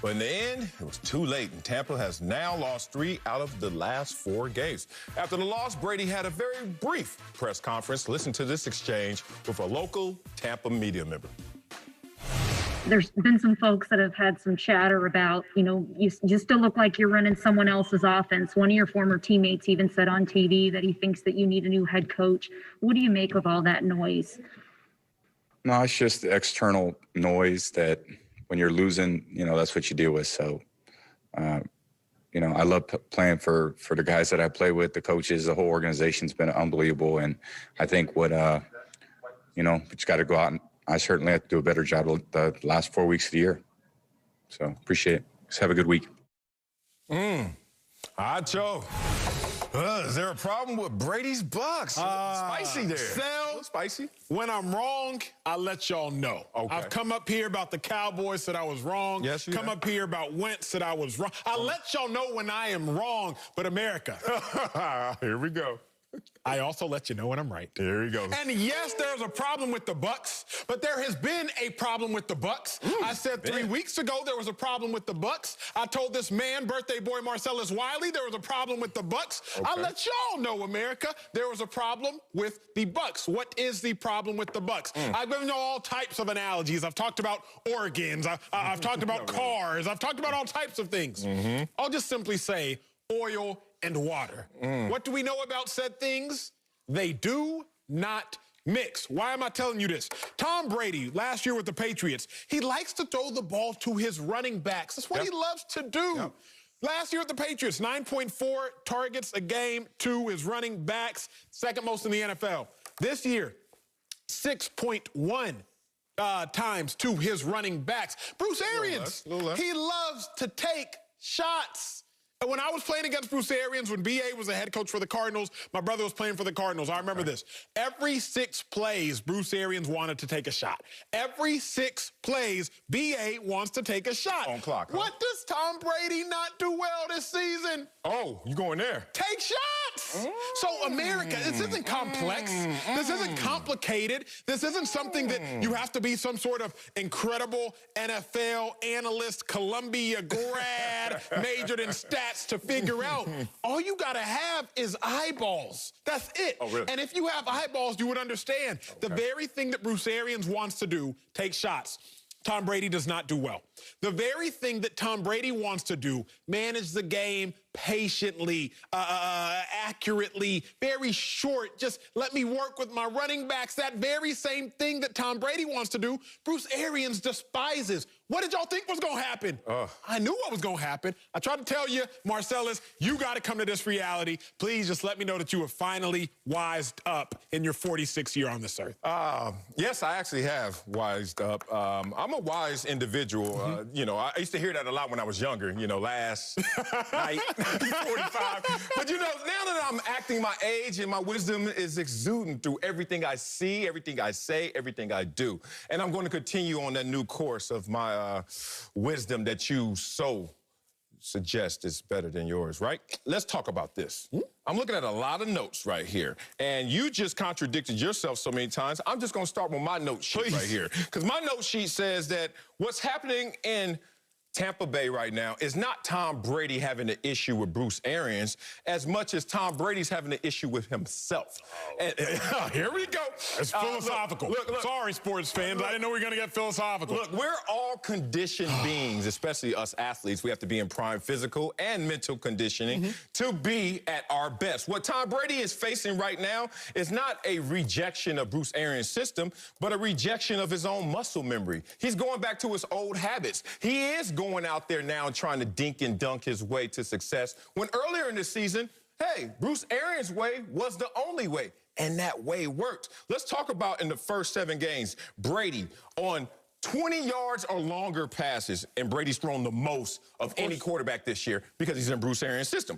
But in the end, it was too late, and Tampa has now lost 3 out of the last 4 games. After the loss, Brady had a very brief press conference. Listen to this exchange with a local Tampa media member. There's been some folks that have had some chatter about, you still look like you're running someone else's offense. One of your former teammates even said on TV that he thinks that you need a new head coach. What do you make of all that noise? No, it's just external noise that when you're losing, that's what you deal with. So, I love playing for the guys that I play with, the coaches, the whole organization's been unbelievable. And I think we just got to go out, and I certainly have to do a better job the last 4 weeks of the year. So appreciate it. Just have a good week. Joe. Is there a problem with Brady's Bucks? Spicy there. Sal, spicy. When I'm wrong, I let y'all know. Okay. I've come up here about the Cowboys, said I was wrong. Yes, you come have. up here about Wentz, said I was wrong. I let y'all know when I am wrong, but America. Here we go. I also let you know when I'm right. Here we go. And yes, there's a problem with the Bucks, but there has been a problem with the Bucks. I said 3 weeks ago there was a problem with the Bucks. I told this man, birthday boy Marcellus Wiley, there was a problem with the Bucks. Okay. I let y'all know, America, there was a problem with the Bucks. What is the problem with the Bucks? I've given you all types of analogies. I've talked about organs. I've talked about cars. I've talked about all types of things. I'll just simply say oil and water. What do we know about said things? They do not mix. Why am I telling you this? Tom Brady, last year with the Patriots, he likes to throw the ball to his running backs. That's what he loves to do. Last year with the Patriots, 9.4 targets a game to his running backs, second most in the NFL. This year, 6.1 times to his running backs. Bruce Arians, he loves to take shots. And when I was playing against Bruce Arians, when B.A. was the head coach for the Cardinals, my brother was playing for the Cardinals. I remember this. Every 6 plays, Bruce Arians wanted to take a shot. Every 6 plays, B.A. wants to take a shot. On clock, huh? What does Tom Brady not do well this season? Oh, you going there? Take shots. So, America, this isn't complex. This isn't complicated. This isn't something that you have to be some sort of incredible NFL analyst, Columbia grad, majored in stats to figure out. All you got to have is eyeballs. That's it. Oh, really? And if you have eyeballs, you would understand. The very thing that Bruce Arians wants to do, take shots, Tom Brady does not do well. The very thing that Tom Brady wants to do, manage the game patiently, accurately, very short, just let me work with my running backs. That very same thing that Tom Brady wants to do, Bruce Arians despises. What did y'all think was going to happen? I knew what was going to happen. I tried to tell you, Marcellus, you got to come to this reality. Please just let me know that you have finally wised up in your 46th year on this earth. Yes, I actually have wised up. I'm a wise individual. I used to hear that a lot when I was younger, last night, 45. But, now that I'm acting my age and my wisdom is exuding through everything I see, everything I say, everything I do. And I'm going to continue on that new course of my wisdom that you so suggest is better than yours, right? Let's talk about this. I'm looking at a lot of notes right here, and you just contradicted yourself so many times. I'm just going to start with my note sheet right here, because my note sheet says that what's happening in Tampa Bay right now is not Tom Brady having an issue with Bruce Arians as much as Tom Brady's having an issue with himself. And, here we go. It's philosophical. Look. Sorry, sports fans. I didn't know we were going to get philosophical. Look, we're all conditioned beings, especially us athletes. We have to be in prime physical and mental conditioning to be at our best. What Tom Brady is facing right now is not a rejection of Bruce Arians' system, but a rejection of his own muscle memory. He's going back to his old habits. He is going out there now and trying to dink and dunk his way to success, when earlier in the season, hey, Bruce Arians' way was the only way, and that way worked. Let's talk about in the first 7 games, Brady on 20 yards or longer passes, and Brady's thrown the most of any quarterback this year because he's in Bruce Arians' system.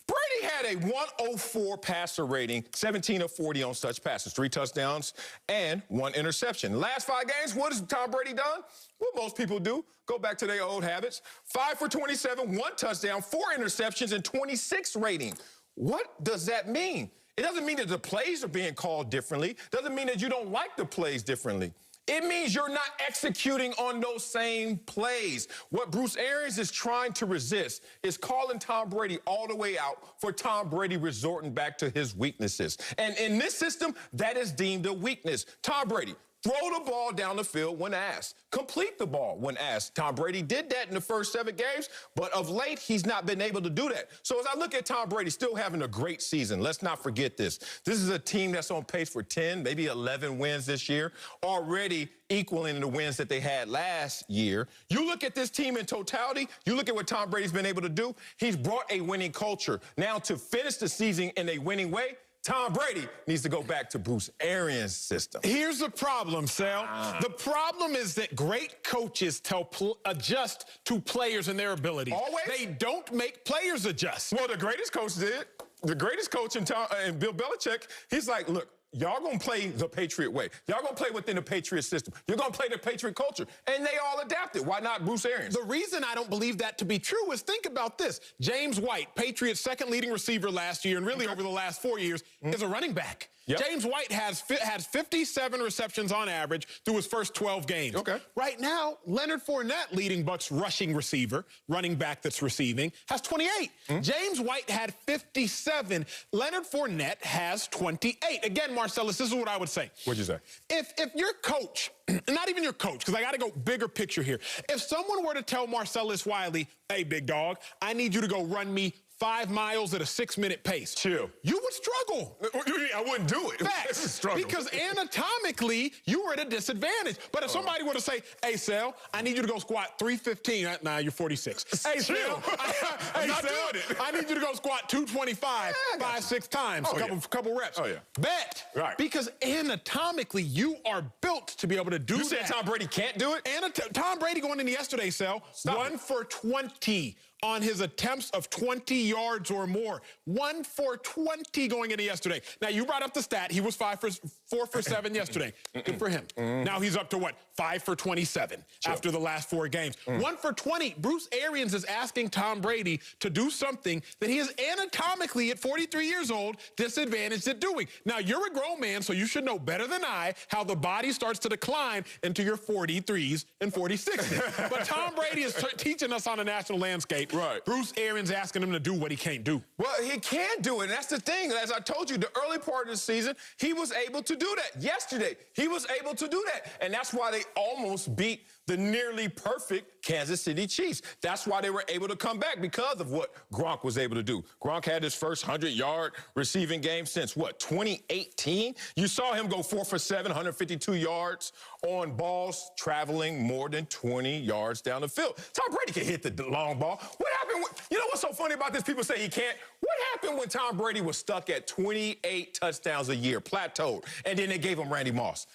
Brady had a 104 passer rating, 17 of 40 on such passes, 3 touchdowns and 1 interception. Last 5 games, what has Tom Brady done? What most people do, go back to their old habits. 5 for 27, 1 touchdown, 4 interceptions, and 26 rating. What does that mean? It doesn't mean that the plays are being called differently. Doesn't mean that you don't like the plays differently. It means you're not executing on those same plays. What Bruce Arians is trying to resist is calling Tom Brady all the way out for Tom Brady resorting back to his weaknesses. And in this system, that is deemed a weakness. Tom Brady, throw the ball down the field when asked. Complete the ball when asked. Tom Brady did that in the first 7 games, but of late, he's not been able to do that. So as I look at Tom Brady still having a great season, let's not forget this. This is a team that's on pace for 10, maybe 11 wins this year, already equaling the wins that they had last year. You look at this team in totality, you look at what Tom Brady's been able to do, he's brought a winning culture. Now to finish the season in a winning way, Tom Brady needs to go back to Bruce Arians' system. Here's the problem, Sal. The problem is that great coaches adjust to players and their abilities. Always? They don't make players adjust. Well, the greatest coach did. The greatest coach in Bill Belichick, he's like, look, y'all gonna play the Patriot way. Y'all gonna play within the Patriot system. You're gonna play the Patriot culture. And they all adapted. Why not Bruce Arians? The reason I don't believe that to be true is think about this. James White, Patriots' second leading receiver last year and really over the last 4 years, is a running back. Yep. James White has 57 receptions on average through his first 12 games. Okay. Right now, Leonard Fournette, leading Bucs rushing receiver, running back that's receiving, has 28. James White had 57. Leonard Fournette has 28. Again, Marcellus, this is what I would say. What'd you say? If your coach, not even your coach, because I got to go bigger picture here. If someone were to tell Marcellus Wiley, hey, big dog, I need you to go run me 5 miles at a 6-minute pace. Chill. You would struggle. I wouldn't do it. Facts. Struggle. Because anatomically, you were at a disadvantage. But if somebody were to say, hey, Sal, I need you to go squat 315. Nah, you're 46. Hey, Sal, I'm not doing it. I need you to go squat 225 5-6 times, couple reps. Oh, yeah. Bet. Right. Because anatomically, you are built to be able to do that. You said Tom Brady can't do it? Tom Brady going into yesterday, Sal, 1 for 20 on his attempts of 20 yards or more. 1 for 20 going into yesterday. Now, you brought up the stat. He was 4 for 7 yesterday. Good for him. Now he's up to what? 5 for 27 after the last 4 games. 1 for 20. Bruce Arians is asking Tom Brady to do something that he is anatomically, at 43 years old, disadvantaged at doing. Now, you're a grown man, so you should know better than I how the body starts to decline into your 43s and 46s. But Tom Brady is teaching us on a national landscape. Right. Bruce Arians asking him to do what he can't do. Well, he can do it, and that's the thing. As I told you, the early part of the season, he was able to do that. Yesterday, he was able to do that, and that's why they almost beat the nearly perfect Kansas City Chiefs. That's why they were able to come back, because of what Gronk was able to do. Gronk had his first 100-yard receiving game since, what, 2018? You saw him go 4 for 7, 152 yards on balls traveling more than 20 yards down the field. Tom Brady can hit the long ball. What happened? You know what's so funny about this? People say he can't. What happened when Tom Brady was stuck at 28 touchdowns a year, plateaued, and then they gave him Randy Moss?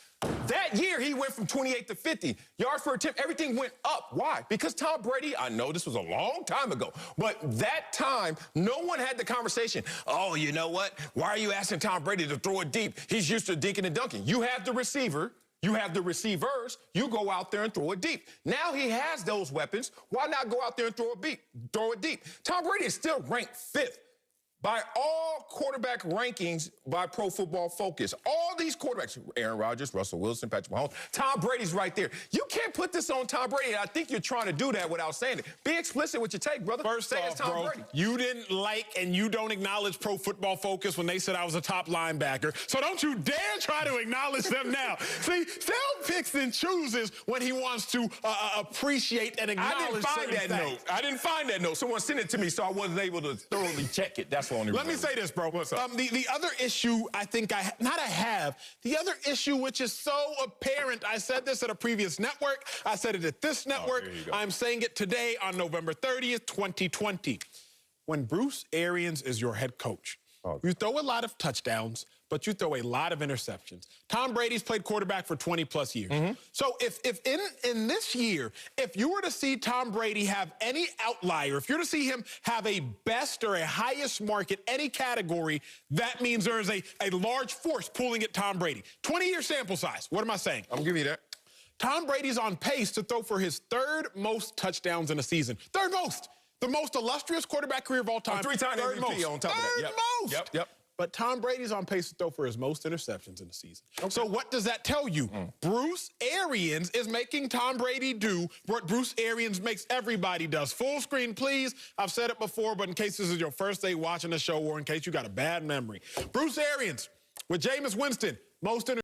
That year, he went from 28 to 50. Yards per attempt, everything went up. Why? Because Tom Brady, I know this was a long time ago, but that time, no one had the conversation, oh, you know what? Why are you asking Tom Brady to throw it deep? He's used to dinking and dunking. You have the receiver. You have the receivers. You go out there and throw it deep. Now he has those weapons. Why not go out there and throw it deep? Tom Brady is still ranked 5th by all quarterback rankings by Pro Football Focus. All these quarterbacks, Aaron Rodgers, Russell Wilson, Patrick Mahomes, Tom Brady's right there. You can't put this on Tom Brady, and I think you're trying to do that without saying it. Be explicit with your take, brother. First off, Tom bro, Brady. you didn't like and you don't acknowledge Pro Football Focus when they said I was a top linebacker. So don't you dare try to acknowledge them now. See, Sal picks and chooses when he wants to appreciate and acknowledge I didn't find that note. Someone sent it to me, so I wasn't able to thoroughly check it. That's the only reason. Let me say this, bro. What's up? The other issue I think the other issue which is so apparent, I said this at a previous network, I said it at this network, I'm saying it today on November 30th, 2020. When Bruce Arians is your head coach, you throw a lot of touchdowns, but you throw a lot of interceptions. Tom Brady's played quarterback for 20-plus years. So if in this year, if you were to see Tom Brady have any outlier, if you're to see him have a best or a highest mark in any category, that means there is a large force pulling at Tom Brady. 20-year sample size. What am I saying? I'm giving you that. Tom Brady's on pace to throw for his 3rd most touchdowns in a season. 3rd most. The most illustrious quarterback career of all time. 3-time MVP on top of that. Third most. Yep. but Tom Brady's on pace to throw for his most interceptions in the season. So what does that tell you? Bruce Arians is making Tom Brady do what Bruce Arians makes everybody does. Full screen, please. I've said it before, but in case this is your first day watching the show or in case you got a bad memory. Bruce Arians with Jameis Winston, most interceptions.